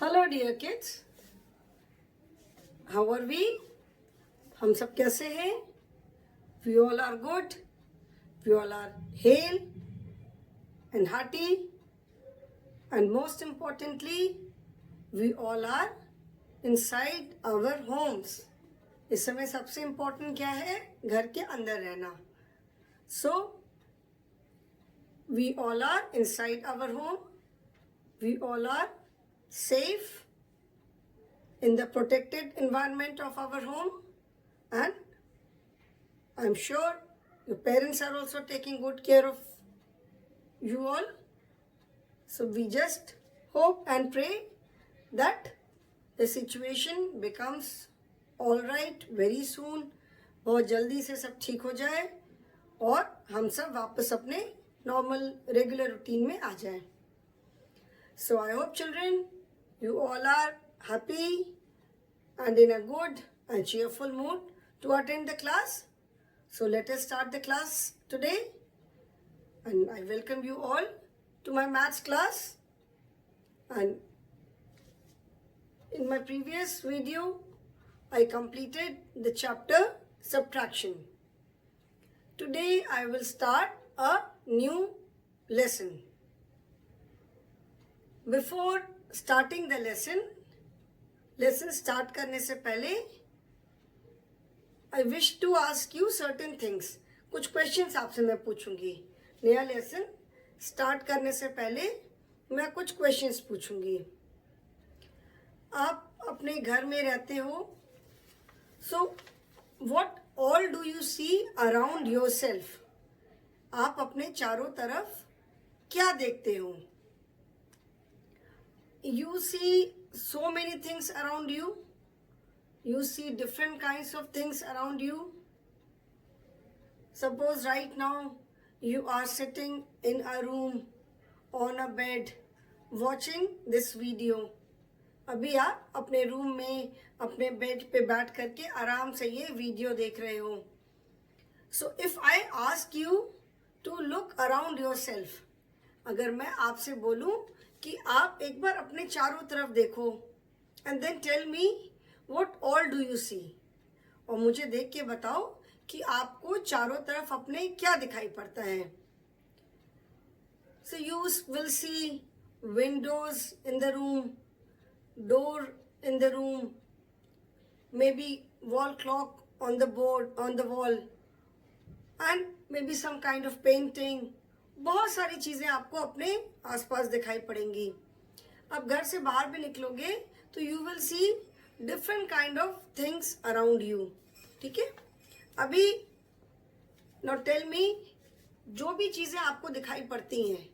Hello dear kids, how are we? हम सब कैसे हैं? We all are good, we all are hale and hearty, and most importantly we all are inside our homes. इस समय सबसे important क्या है? घर के अंदर रहना. So we all are inside our home, we all are safe in the protected environment of our home, and I'm sure your parents are also taking good care of you all. So we just hope and pray that the situation becomes all right very soon. बहुत जल्दी से सब ठीक हो जाए और हम सब वापस अपने नॉर्मल रेगुलर रूटीन में आ जाएं. So I hope children, you all are happy and in a good and cheerful mood to attend the class. So let us start the class today, and I welcome you all to my maths class. And in my previous video, I completed the chapter subtraction. Today I will start a new lesson. Before starting the lesson start करने से पहले I wish to ask you certain things. कुछ questions आपसे मैं पूछूंगी. नया lesson start करने से पहले मैं कुछ questions पूछूंगी. आप अपने घर में रहते हो. So what all do you see around yourself? आप अपने चारों तरफ क्या देखते हो? You see so many things around you. You see different kinds of things around you. Suppose right now you are sitting in a room on a bed watching this video. अभी आप अपने रूम में अपने bed पे बैठ करके आराम से ये वीडियो देख रहे हो. So if I ask you to look around yourself, अगर मैं आपसे बोलूं कि आप एक बार अपने चारों तरफ देखो, and then tell me what all do you see, और मुझे देख के बताओ कि आपको चारों तरफ अपने क्या दिखाई पड़ता है. So you will see windows in the room, door in the room, maybe wall clock on the board, on the wall, and maybe some kind of painting. बहुत सारी चीज़ें आपको अपने आसपास दिखाई पड़ेंगी. अब घर से बाहर भी निकलोगे तो you will see different kind of things around you. ठीक है? अभी नॉट टेल मी, जो भी चीज़ें आपको दिखाई पड़ती हैं,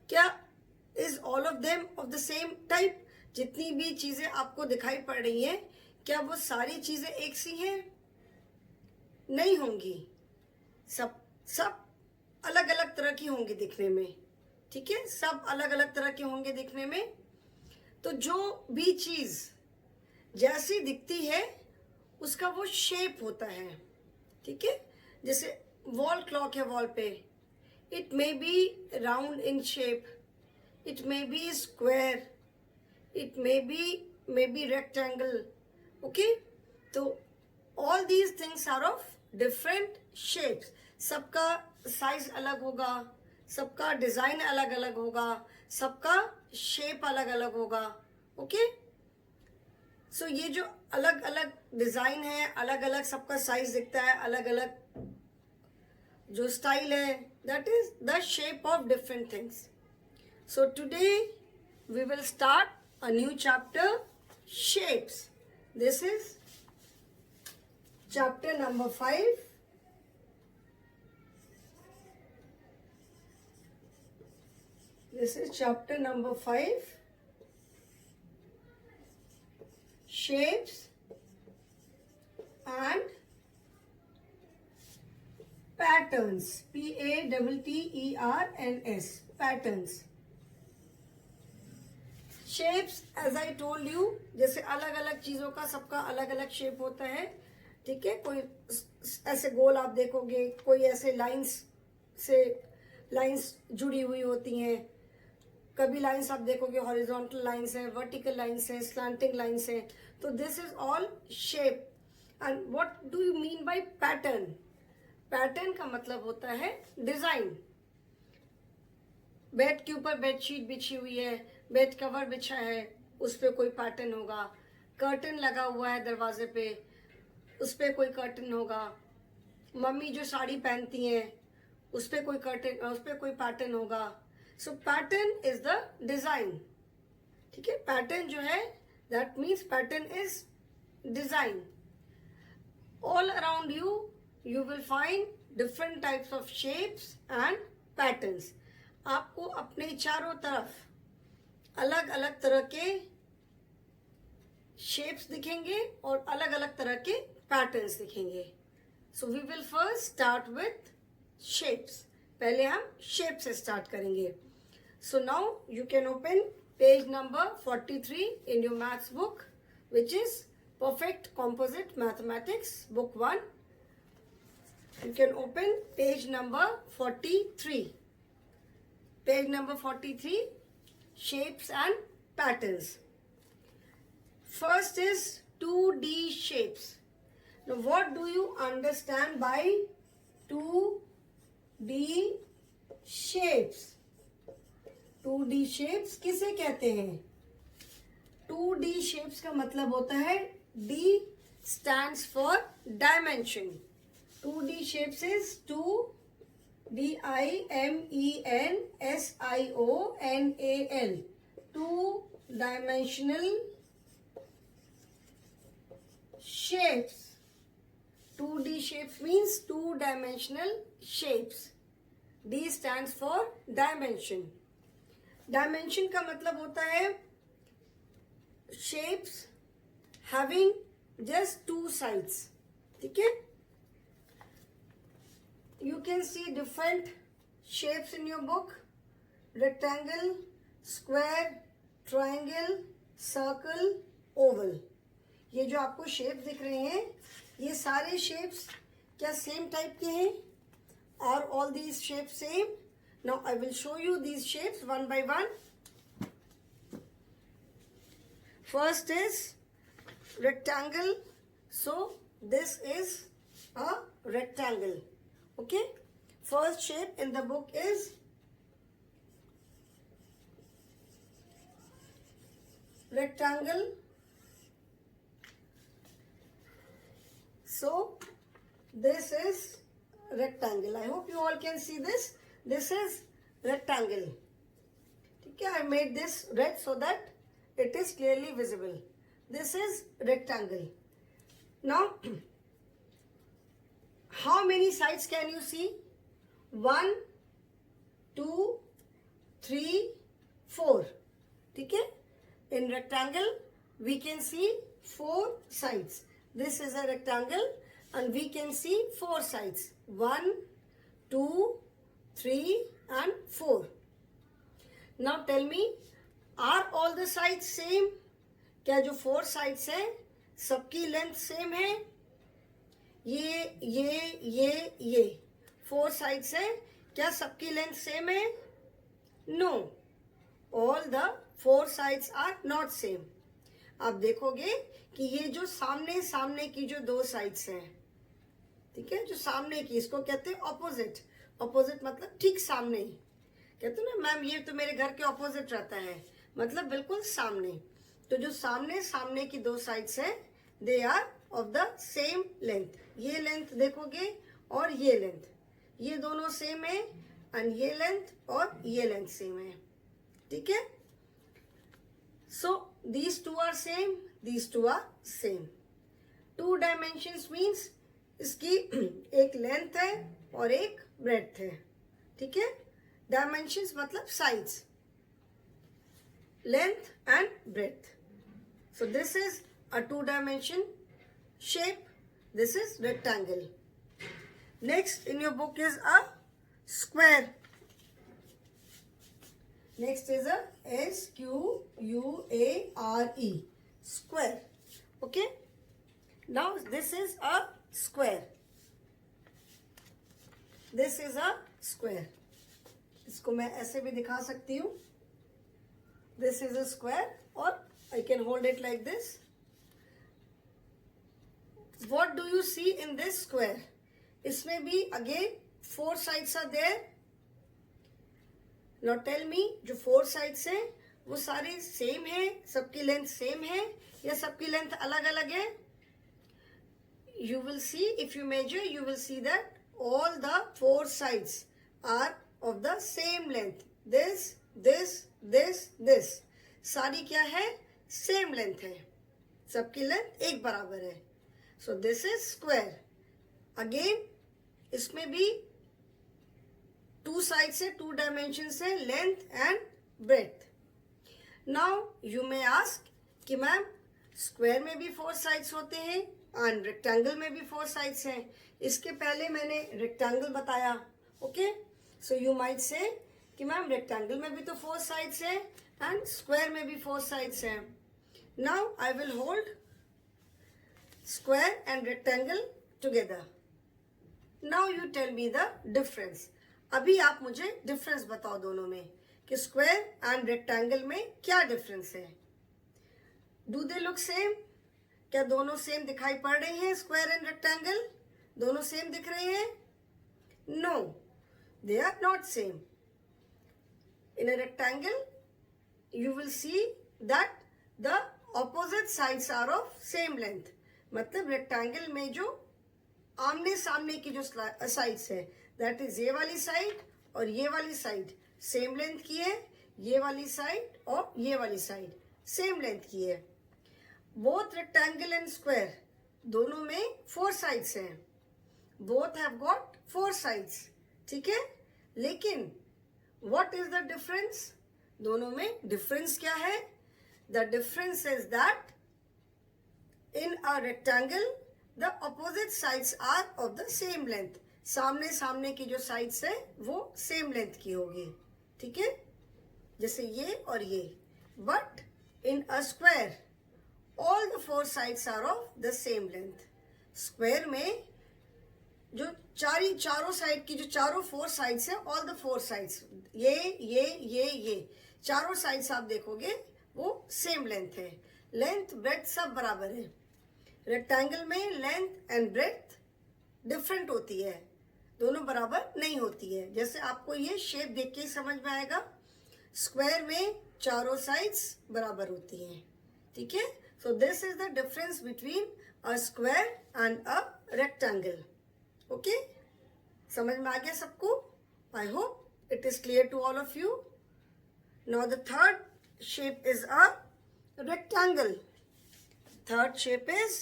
क्या is all of them of the same type? जितनी भी चीज़ें आपको दिखाई पड़ रही हैं, क्या वो सारी चीज़ें एक सी हैं? नहीं होंगी. सब अलग अलग तरह की होंगी दिखने में. ठीक है? सब अलग अलग तरह के होंगे दिखने में. तो जो भी चीज़ जैसी दिखती है उसका वो शेप होता है. ठीक है? जैसे वॉल क्लॉक है वॉल पे, it may be round in shape, it may be square, it may be rectangle. Okay? तो all these things are of different shapes. सबका साइज अलग होगा, सबका डिज़ाइन अलग अलग होगा, सबका शेप अलग अलग होगा. ओके? सो ये जो अलग अलग डिज़ाइन है, अलग अलग सबका साइज दिखता है, अलग अलग जो स्टाइल है, that is the shape of different things. So today we will start a new chapter, shapes. This is chapter number 5. This is chapter number 5, shapes and patterns. Patterns. Patterns. Shapes, as I told you, जैसे अलग अलग चीज़ों का सबका अलग अलग shape होता है. ठीक है? कोई ऐसे गोल आप देखोगे, कोई ऐसे लाइंस जुड़ी हुई होती हैं. कभी लाइंस आप देखोगे हॉरिजॉन्टल लाइंस है, वर्टिकल लाइंस है, स्लैंटिंग लाइंस है, तो this is all shape. And what do you mean by pattern? Pattern का मतलब होता है डिजाइन. बेड के ऊपर बेडशीट बिछी हुई है, बेड कवर बिछा है, उस पर कोई पैटर्न होगा. कर्टन लगा हुआ है दरवाजे पे, उस पर कोई कर्टन होगा. मम्मी जो साड़ी पहनती हैं उस पर कोई कर्टन, उस पर कोई पैटर्न होगा. सो पैटर्न इज द डिजाइन. ठीक है, पैटर्न जो है that means pattern is design. All around you you will find different types of shapes and patterns. आपको अपने चारों तरफ अलग अलग तरह के शेप्स दिखेंगे और अलग अलग तरह के पैटर्न्स दिखेंगे. So we will first start with shapes. पहले हम शेप से स्टार्ट करेंगे. So now you can open page number 43 in your maths book, which is Perfect Composite Mathematics, book 1. You can open page number 43. Page number 43, shapes and patterns. First is 2D shapes. Now what do you understand by 2D shapes? 2D shapes किसे कहते हैं? 2D shapes का मतलब होता है D stands for dimension. 2D shapes is 2 dimensional. 2-dimensional shapes. 2D shapes means 2-dimensional shapes. D stands for dimension. Dimension का मतलब होता है shapes having just 2 sides. ठीक है? You can see different shapes in your book: rectangle, square, triangle, circle, oval. ये जो आपको shape दिख रहे हैं, ये सारे शेप्स क्या सेम टाइप के हैं? Are all these shapes same? Now I will show you these shapes one by one. First is rectangle. So this is a rectangle. Okay, first shape in the book is rectangle. So this is rectangle. I hope you all can see this. This is rectangle. Okay, I made this red so that it is clearly visible. This is rectangle. Now how many sides can you see? 1, 2, 3, 4. ठीक है? In rectangle we can see 4 sides. This is a rectangle and we can see 4 sides. 1, 2, 3 and 4. Now tell me, are all the sides same? क्या जो 4 sides हैं सबकी length same है? ये 4 sides है, क्या सबकी लेंथ सेम है? No, all the 4 sides are not same. आप देखोगे कि ये जो सामने सामने की जो 2 sides हैं, ठीक है, जो सामने की, इसको कहते हैं ऑपोजिट. ऑपोजिट मतलब ठीक सामने ही. कहते हैं ना मैम ये तो मेरे घर के ऑपोजिट रहता है, मतलब बिल्कुल सामने. तो जो सामने सामने की 2 sides हैं, they are of the same length. ये लेंथ देखोगे और ये लेंथ, ये दोनों सेम है, एंड ये लेंथ और ये लेंथ सेम है. ठीक है? So these 2 are same, these 2 are same. 2 dimensions means इसकी एक लेंथ है और एक ब्रेड्थ है. ठीक है? डायमेंशंस मतलब sides, length and breadth. So this is a 2-dimension shape. This is rectangle. Next in your book is a square. Next is a SQUARE. Square. Okay. Now this is a square. This is a square. इसको मैं ऐसे भी दिखा सकती हूँ. this is a square, or I can hold it like this. What do you see in this square? इसमें भी again 4 sides are there. Now tell me, जो 4 sides हैं वो सारी सेम है, सबकी लेंथ सेम है या सबकी लेंथ अलग अलग है? You will see, if you measure, you will see that all the 4 sides are of the same length. This, this, this, this. सारी क्या है? Same length है. सबकी लेंथ एक बराबर है. So this is square. Again, इसमें भी 2 sides है, 2 dimensions है, length and breadth. Now you may ask कि मैम स्क्वायर में भी 4 sides होते हैं एंड रेक्टेंगल में भी 4 sides हैं. इसके पहले मैंने रेक्टेंगल बताया. Okay, so you might say कि मैम रेक्टेंगल में भी तो 4 sides है एंड स्क्वायर में भी 4 sides हैं. Now I will hold square and rectangle together. Now you tell me the difference. अभी आप मुझे डिफरेंस बताओ दोनों में कि स्क्वायर एंड रेक्टेंगल में क्या डिफरेंस है. Do they look same? क्या दोनों सेम दिखाई पड़ रहे हैं? स्क्वायर एंड रेक्टेंगल दोनों सेम दिख रहे हैं? No, they are not same. In a rectangle you will see that the opposite sides are of same length. मतलब रेक्टेंगल में जो आमने सामने की जो साइड्स है, दैट इज ये वाली साइड और ये वाली साइड सेम लेंथ की है. ये वाली साइड और ये वाली साइड सेम लेंथ की है. बोथ रेक्टेंगल एंड स्क्वायर दोनों में 4 sides हैं. Both have got 4 sides. ठीक है, लेकिन व्हाट इज द डिफरेंस? दोनों में डिफरेंस क्या है? The difference is that in a rectangle the opposite sides are of the same length. सामने सामने की जो साइड्स है वो सेम लेंथ की होगी. ठीक है, जैसे ये और ये. But in a square all the 4 sides are of the same length. Square में जो चारों साइड की जो चारों 4 sides है, ऑल द 4 sides, ये चारों साइड्स आप देखोगे वो सेम लेंथ है. लेंथ ब्रेथ सब बराबर है. रेक्टेंगल में लेंथ एंड ब्रेथ डिफरेंट होती है, दोनों बराबर नहीं होती है. जैसे आपको ये शेप देख के ही समझ में आएगा. स्क्वायर में चारों साइड्स बराबर होती हैं. ठीक है, so this is the difference between a square and a rectangle. Okay, समझ में आ गया सबको? I hope it is clear to all of you. Now the third shape is a rectangle. Third shape is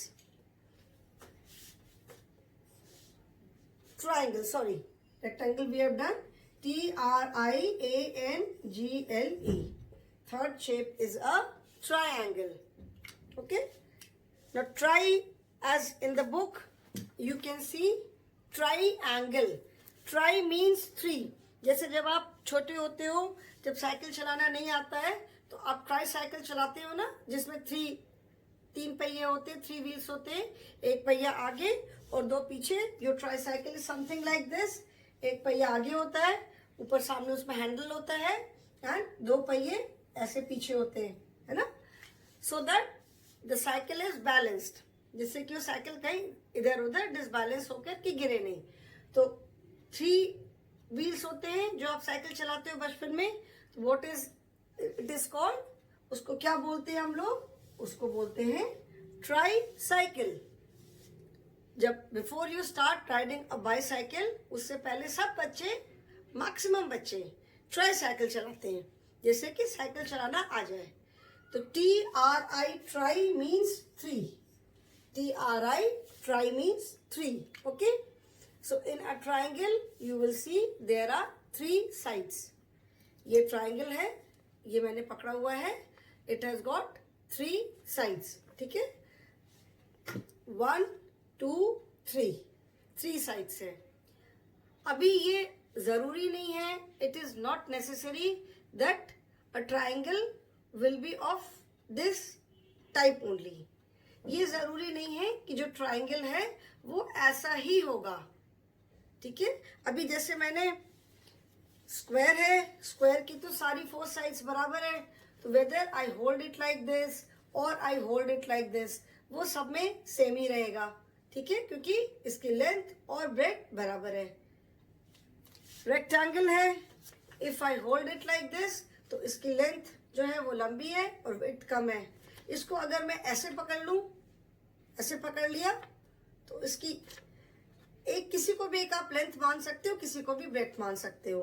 triangle. Sorry, rectangle we have done. Triangle. Third shape is a triangle. Okay. Now try, as in the book you can see triangle. Try means 3. जैसे जब आप छोटे होते हो, जब cycle चलाना नहीं आता है तो आप ट्राई साइकिल चलाते हो ना, जिसमें 3 पहिए होते हैं, 3 व्हील्स होते हैं. एक पहिया आगे और 2 पीछे. Your try cycle is something like this. एक पहिया आगे होता है, ऊपर सामने उसमें हैंडल होता है, एंड 2 पहिए ऐसे पीछे होते हैं, है ना. So that the cycle is balanced, जिससे कि वो साइकिल कहीं इधर उधर डिसबैलेंस होकर कि गिरे नहीं. तो 3 व्हील्स होते हैं जो आप साइकिल चलाते हो बचपन में. What is it is called? उसको क्या बोलते हैं हम लोग? उसको बोलते हैं ट्राई साइकिल. जब before you start riding a bicycle, उससे पहले सब बच्चे, मैक्सिमम बच्चे ट्राई साइकिल चलाते हैं, जैसे कि साइकिल चलाना आ जाए. तो TRI try means 3. TRI try means 3. Okay, so in a triangle you will see there are 3 sides. ये triangle है, ये मैंने पकड़ा हुआ है. It has got 3 sides. ठीक है, 1 2 3 sides है. अभी ये जरूरी नहीं है, it is not necessary that a triangle will be of this type only. ये जरूरी नहीं है कि जो triangle है वो ऐसा ही होगा. ठीक है, अभी जैसे मैंने स्क्वायर है, स्क्वायर की तो सारी 4 sides बराबर है, तो whether I hold it like this और I hold it like this, वो सब में सेम ही रहेगा, ठीक है, क्योंकि इसकी लेंथ और ब्रेड बराबर है। रेक्टेंगल है, if I hold it like this तो इसकी लेंथ जो है वो लंबी है और विड्थ कम है। इसको अगर मैं ऐसे पकड़ लूं, ऐसे पकड़ लिया, तो इसकी एक किसी को भी एक आप लेंथ मान सकते हो, किसी को भी ब्रेड्थ मान सकते हो।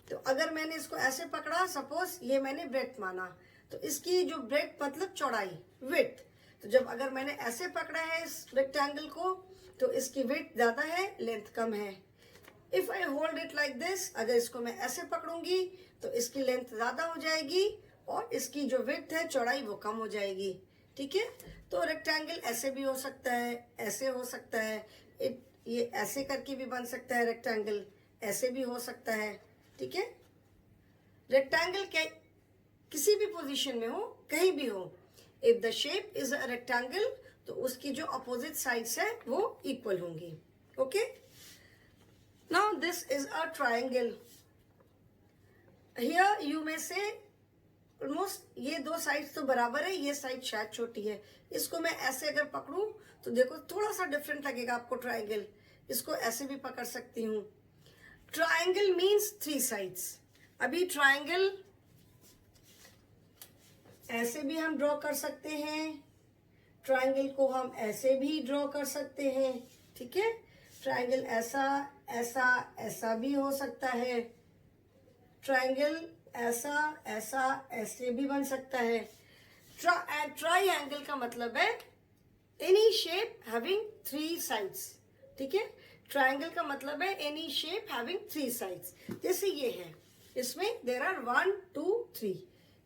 तो अगर मैंने इसको ऐसे पकड़ा, सपोज ये मैंने ब्रेड्थ माना, तो इसकी जो ब्रेड्थ मतलब चौड़ाई, विड्थ, तो जब अगर मैंने ऐसे पकड़ा है इस रेक्टेंगल को, तो इसकी विड्थ ज्यादा है, लेंथ कम है। If I hold it like this, अगर इसको मैं ऐसे पकड़ूंगी तो इसकी लेंथ ज्यादा हो जाएगी और इसकी जो विड्थ है, चौड़ाई, वो कम हो जाएगी, ठीक है। तो रेक्टेंगल ऐसे भी हो सकता है, ऐसे हो सकता है, ये ऐसे करके भी बन सकता है रेक्टेंगल, ऐसे भी हो सकता है, ठीक है। रेक्टेंगल के किसी भी पोजीशन में हो, कहीं भी हो, if the shape is a rectangle, तो उसकी जो अपोजिट साइड्स है वो इक्वल होंगी, okay. Now this is a triangle, here you may से ऑलमोस्ट ये दो साइड्स तो बराबर है, ये साइड शायद छोटी है। इसको मैं ऐसे अगर पकड़ूं तो देखो थोड़ा सा डिफरेंट लगेगा आपको ट्रायंगल, इसको ऐसे भी पकड़ सकती हूँ। Triangle means 3 sides. अभी ट्रायंगल ऐसे भी हम ड्रॉ कर सकते हैं, ट्रायंगल को हम ऐसे भी ड्रॉ कर सकते हैं, ठीक है। ट्रायंगल ऐसा ऐसा ऐसा भी हो सकता है, ट्रायंगल ऐसा ऐसा ऐसे भी बन सकता है। ट्रायंगल का मतलब है एनी शेप हैविंग 3 साइड्स, ठीक है। ट्रायंगल का मतलब है एनी शेप हैविंग 3 साइड्स। जैसे ये है, इसमें देयर आर 1 2 3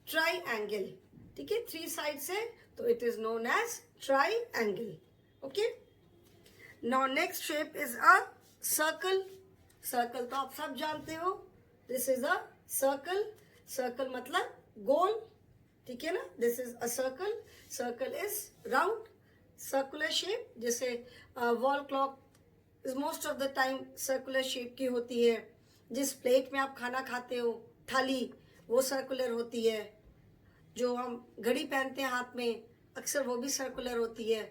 ट्रायंगल, ठीक है, 3 साइड्स है, तो it is known as triangle, okay. Now next shape is a circle. Circle तो आप सब जानते हो, this is a circle. Circle मतलब गोल, ठीक है ना, this is a circle. Circle is round, circular shape, जैसे wall clock is most of the time circular shape की होती है। जिस प्लेट में आप खाना खाते हो, थाली, वो सर्कुलर होती है। जो हम घड़ी पहनते हैं हाथ में, अक्सर वो भी सर्कुलर होती है।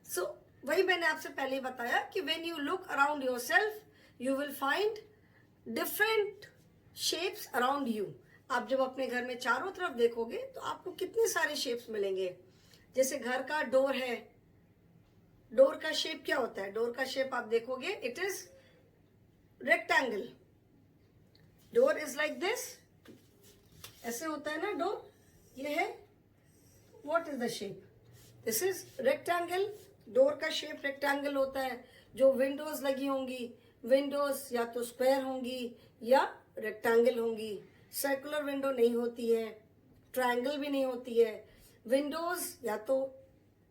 सो वही मैंने आपसे पहले बताया कि when you look around yourself, you will find different shapes around you. आप जब अपने घर में चारों तरफ देखोगे तो आपको कितने सारे शेप्स मिलेंगे। जैसे घर का डोर है, डोर का शेप क्या होता है? डोर का शेप आप देखोगे, it is rectangle. Door is like this, ऐसे होता है ना डोर, ये है। What is the shape? This is rectangle. Door का शेप रेक्टेंगल होता है। जो विंडोज लगी होंगी, विंडोज या तो स्क्वायर होंगी या रेक्टेंगल होंगी। सर्कुलर विंडो नहीं होती है, ट्रायंगल भी नहीं होती है। विंडोज या तो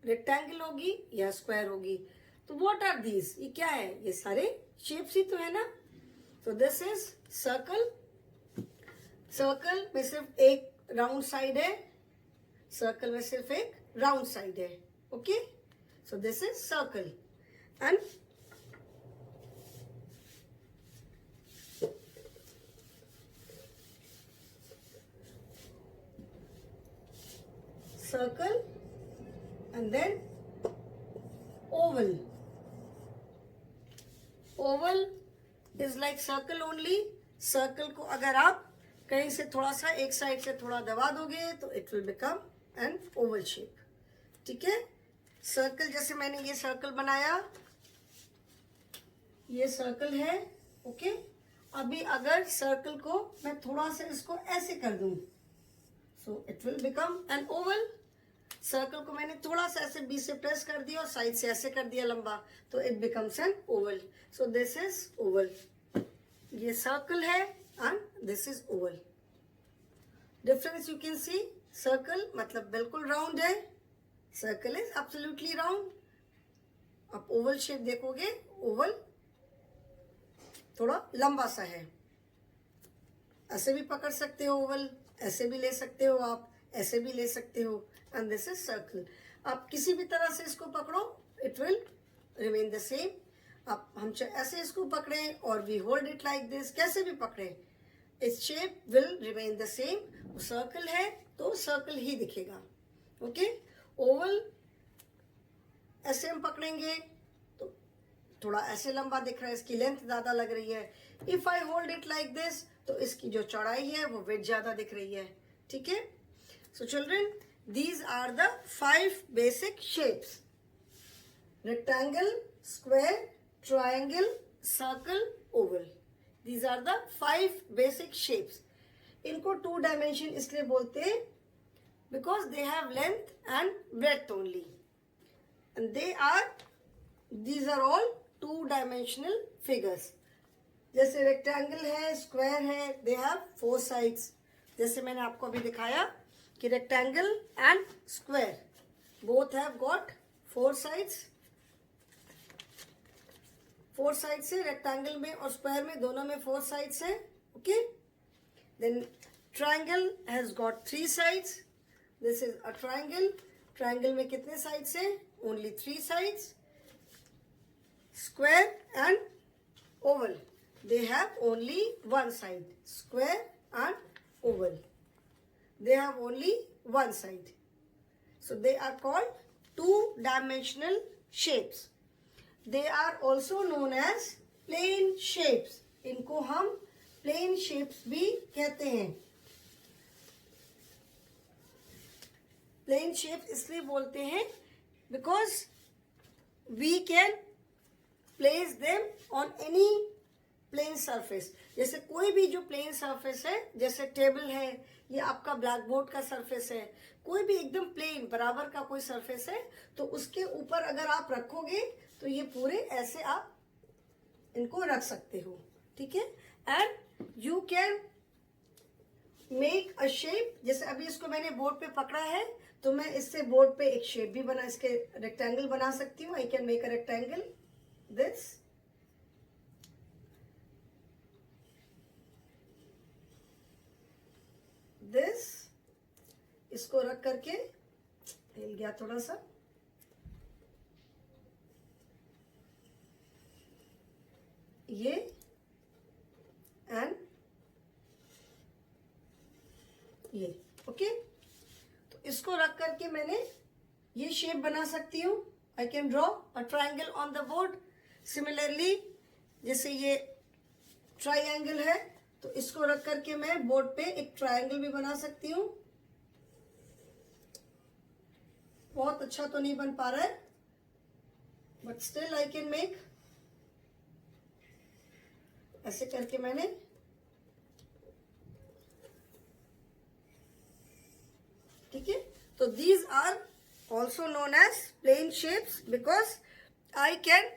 रेक्टेंगल होगी या स्क्वायर होगी। तो व्हाट आर दीज? ये क्या है? ये सारे शेप्स ही तो है ना। तो दिस इज सर्कल। सर्कल में सिर्फ एक राउंड साइड है, सर्कल में सिर्फ एक राउंड साइड है, okay. So this is circle and circle and then oval. Oval is like circle only. Circle को अगर आप कहीं से थोड़ा सा एक साइड से थोड़ा दबा दोगे तो it will become an oval shape, ठीक है। सर्कल, जैसे मैंने ये सर्कल बनाया, ये सर्कल है, ओके। अभी अगर सर्कल को मैं थोड़ा सा इसको ऐसे कर दूं, so it will become an oval. Circle को मैंने थोड़ा सा ऐसे बीच से प्रेस कर दिया और साइड से ऐसे कर दिया लंबा, तो it becomes N Oval. So this is Oval. ये सर्कल है and this is Oval. Difference you can see. Circle मतलब बिल्कुल राउंड है, सर्कल इज एब्सोल्युटली राउंड। आप ओवल शेप देखोगे, ओवल थोड़ा लंबा सा है। ऐसे भी पकड़ सकते हो ओवल, ऐसे भी ले सकते हो आप, ऐसे भी ले सकते हो। And this is circle. आप किसी भी तरह से इसको पकड़ो, it will remain the same. आप हम ऐसे इसको पकड़े और we hold it like this, कैसे भी पकड़े, its shape will remain the same. Circle है तो सर्कल ही दिखेगा। ओके, ओवल ऐसे हम पकड़ेंगे तो थोड़ा ऐसे लंबा दिख रहा है, इसकी लेंथ ज्यादा लग रही है। If I hold it like this तो इसकी जो चौड़ाई है वो विड्थ ज्यादा दिख रही है। ठीक है, so children, these are the 5 basic shapes: rectangle, square, triangle, circle, oval. These are the 5 basic shapes. इनको 2 dimension इसलिए बोलते हैं because they have length and breadth only, and these are all 2-dimensional figures. जैसे rectangle है, square है, they have 4 sides. जैसे मैंने आपको अभी दिखाया कि rectangle and square both have got 4 sides. 4 sides है rectangle में और square में, दोनों में 4 sides है. Okay, then triangle has got 3 sides. This is a triangle. Triangle में कितने sides है? Only 3 sides. Square and oval, they have only 1 side. Square and oval, they have only 1 side. So they are called 2-dimensional shapes. They are also known as plane shapes. इनको हम plane shapes भी कहते हैं. Plane shapes इसलिए बोलते हैं because we can place them on any plane surface. जैसे कोई भी जो प्लेन सरफेस है, जैसे टेबल है, ये आपका ब्लैक बोर्ड का सरफेस है, कोई भी एकदम प्लेन बराबर का कोई सरफेस है, तो उसके ऊपर अगर आप रखोगे तो ये पूरे ऐसे आप इनको रख सकते हो. ठीक है, and you can make a shape. जैसे अभी इसको मैंने बोर्ड पे पकड़ा है तो मैं इससे बोर्ड पे एक शेप भी बना, इसके रेक्टेंगल बना सकती हूँ. I can make a rectangle this. This, इसको रख करके, हिल गया थोड़ा सा, ये एंड ये. ओके, तो इसको रख करके मैंने ये शेप बना सकती हूँ. I can draw a triangle on the board. Similarly जैसे ये ट्राइंगल है तो इसको रख करके मैं बोर्ड पे एक ट्रायंगल भी बना सकती हूँ. बहुत अच्छा तो नहीं बन पा रहा है, but still I can make. ऐसे करके मैंने ठीक है. तो these are also known as plane shapes because I can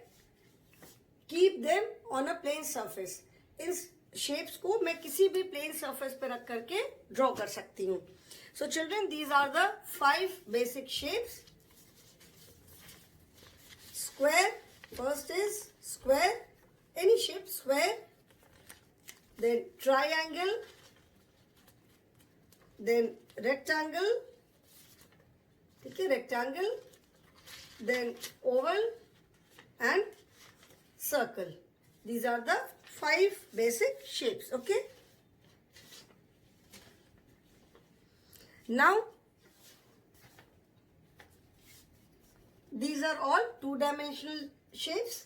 keep them on a plane surface. इन शेप्स को मैं किसी भी प्लेन सरफेस पे रख करके ड्रॉ कर सकती हूँ. So children, these are the 5 basic shapes. Square, first is square, any shape square. Then triangle, then rectangle. ठीक है, rectangle, then oval and circle. These are the 5 basic shapes. Okay, now these are all 2-dimensional shapes.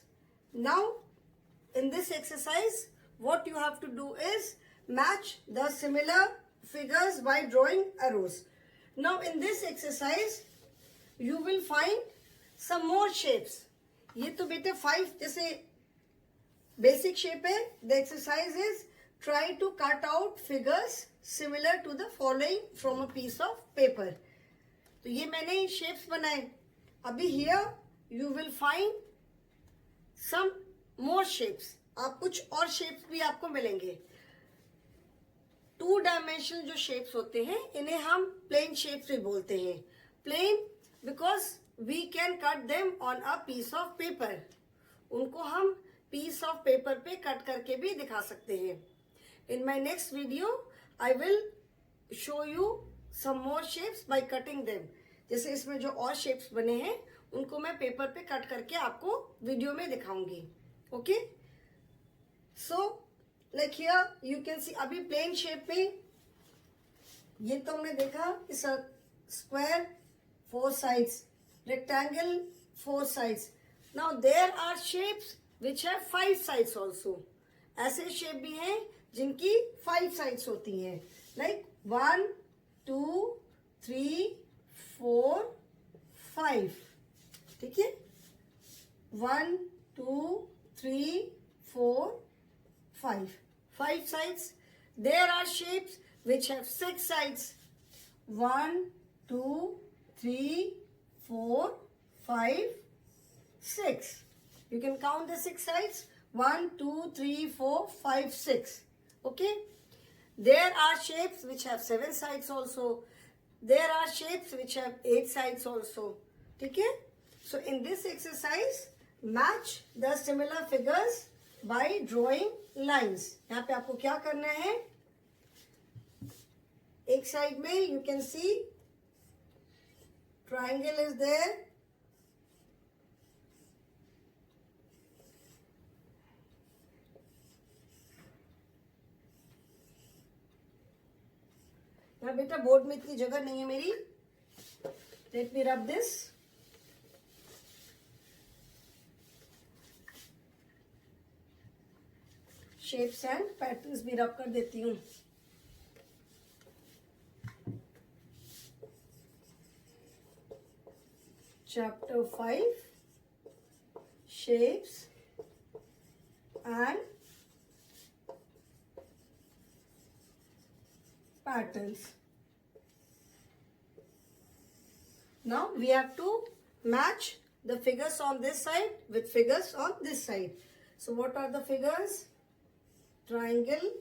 Now in this exercise what you have to do is match the similar figures by drawing arrows. Now in this exercise you will find some more shapes. ये तो बेटे 5 जैसे basic shape है. The exercise is try to cut out figures similar to the following from a piece of paper. तो ये मैंने shapes बनाए. अभी here you will find some more shapes. आप कुछ और शेप्स भी आपको मिलेंगे. 2-डायमेंशनल जो शेप्स होते हैं इन्हें हम प्लेन शेप्स भी बोलते हैं. Plane because we can cut them on a piece of paper. उनको हम पीस ऑफ पेपर पे कट करके भी दिखा सकते हैं. In my next video I will show you some more shapes by cutting them. जैसे इसमें जो और शेप्स बने हैं उनको मैं पेपर पे कट करके आपको वीडियो में दिखाऊंगी. Okay, so like here you can see, अभी प्लेन शेप में ये तो हमने देखा, इस square 4 sides, rectangle 4 sides. Now there are shapes which have 5 sides also. ऐसे शेप भी हैं जिनकी 5 sides होती हैं, like 1 2 3 4 5. ठीक है, 1 2 3 4 5, 5 sides. There are shapes which have 6 sides. 1 2 3 4 5 6. You can count the 6 sides. 1 2 3 4 5 6. Okay. There are shapes which have 7 sides also. There are shapes which have 8 sides also. Okay. So in this exercise, match the similar figures by drawing lines. यहाँ पे आपको क्या करना है, एक side में you can see triangle is there. यहाँ बेटा बोर्ड में इतनी जगह नहीं है मेरी. Let me rub this. Shapes and patterns भी रब कर देती हूँ. Chapter 5, shapes and patterns. Now we have to match the figures on this side with figures on this side. So what are the figures? Triangle,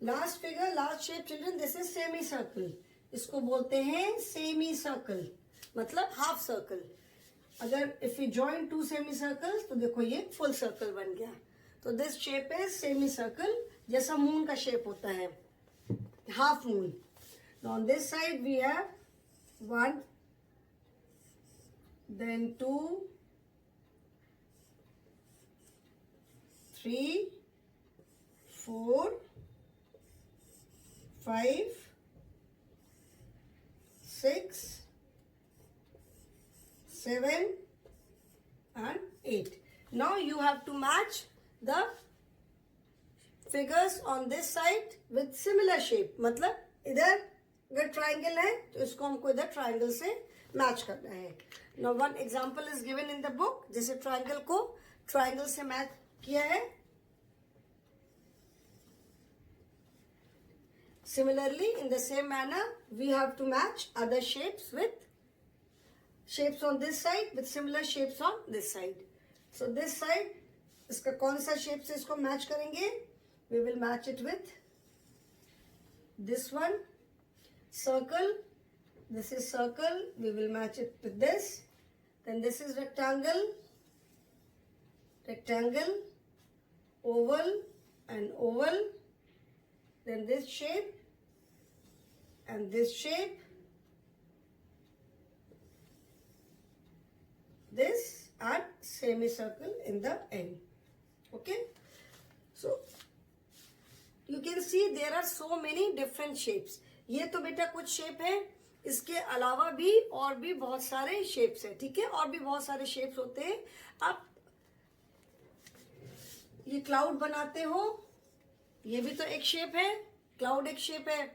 last figure, last shape children, this is semicircle. इसको बोलते हैं semicircle, मतलब half circle. अगर if you join 2 semicircles तो देखो ये full circle बन गया. तो this shape is semicircle, जैसा मून का शेप होता है, half moon. On this side we have 1, then 2, 3, 4, 5, 6, 7 and 8. Now you have to match the figures on this side with similar shape. मतलब इधर अगर ट्राइंगल है तो इसको हमको इधर ट्राइंगल से मैच करना है. Now one example is given in the book. जैसे ट्राइंगल को ट्राइंगल से मैच किया है. Similarly, in the same manner, we have to match other shapes with shapes on this side with similar shapes on this side. So this side, इसका कौन सा shape से इसको मैच करेंगे? We will match it with this one, circle. This is circle. We will match it with this. Then this is rectangle, rectangle, oval and oval. Then this shape and this shape, this and semicircle in the end. Okay, so you can see there are so many different shapes. ये तो बेटा कुछ shape है, इसके अलावा भी और भी बहुत सारे शेप्स है. ठीक है, और भी बहुत सारे शेप्स होते हैं. आप ये क्लाउड बनाते हो, ये भी तो एक शेप है, क्लाउड एक शेप है.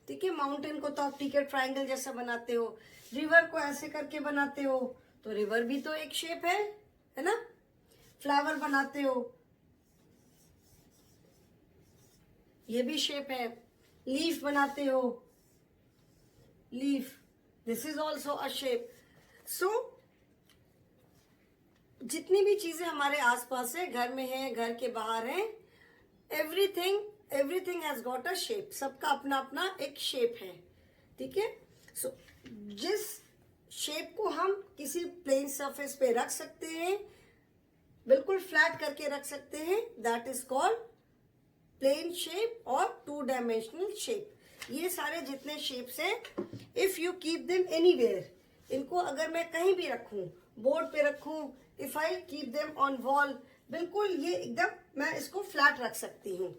ठीक है, माउंटेन को तो आप ठीक है ट्राइंगल जैसा बनाते हो. रिवर को ऐसे करके बनाते हो तो रिवर भी तो एक शेप है ना. फ्लावर बनाते हो, ये भी शेप है. लीफ बनाते हो, leaf, this is also a shape. So जितनी भी चीजें हमारे आसपास है, घर में है, घर के बाहर है, everything has got a shape. सबका अपना अपना एक शेप है. ठीक है, सो जिस शेप को हम किसी प्लेन सरफेस पे रख सकते हैं बिल्कुल फ्लैट करके रख सकते हैं, that is called plane shape और 2 डायमेंशनल शेप। ये सारे जितने शेप्स हैं, if you keep them anywhere, इनको अगर मैं कहीं भी रखूं, बोर्ड पे रखूं, if I keep them on wall, बिल्कुल ये एकदम मैं इसको फ्लैट रख सकती हूँ।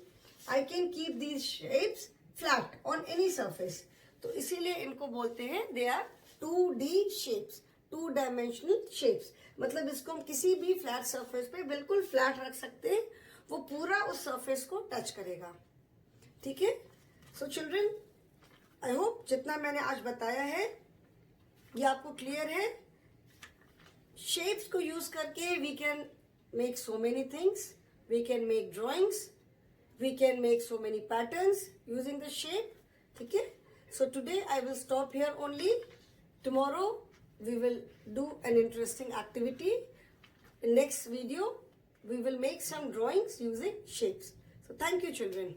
I can keep these shapes flat on any surface. तो इसीलिए इनको बोलते हैं they are 2D shapes, 2 dimensional shapes. मतलब इसको हम किसी भी फ्लैट सरफेस पे बिल्कुल फ्लैट रख सकते हैं, वो पूरा उस सरफेस को टच करेगा। ठीक है। सो चिल्ड्रन, आई होप जितना मैंने आज बताया है ये आपको क्लियर है। शेप्स को यूज करके we can make so many things, we can make drawings, we can make so many patterns using the shape. ठीक है। So today I will stop here only. Tomorrow we will do an interesting activity. In next video we will make some drawings using shapes. So thank you children.